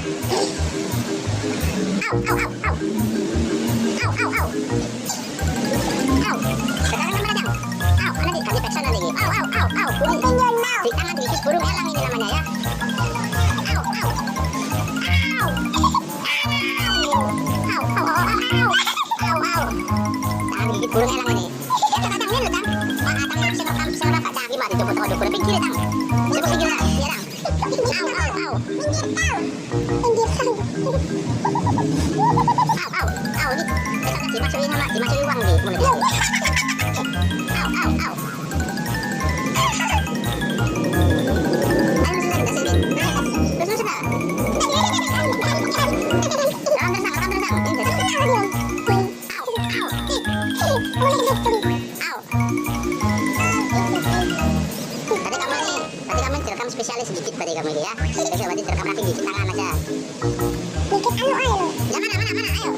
Au, au, au, au. Au, au, au. Au. Sekarang gimana, Jang? Au, mana nih? Kasih backsound lagi. Au, au, au, au. Di tangan digigit burung elang ini namanya ya. Au, au. Au. Au, au, au, au. Au, au. Tangan digigit burung elang ini. Ya, kadang-kadang ini loh, Jang. Pak Atang maksud rekam suara Pak Jang gimana coba tahu dulu pinggir, Jang. Coba pinggir, Jang. Iya, Jang. Au, au, au. Au, au, ini besarnya dimasukin sama dimasukin uang di mulut dia. Au, au, au. Ayo sudah sini. Terus sudah. Jangan tersang. Au, au. Au. Tadi kamu direkam spesialis sedikit tadi kamu ini ya. Besok berarti direkam rapi di tangan aja. Ya mana, ayo.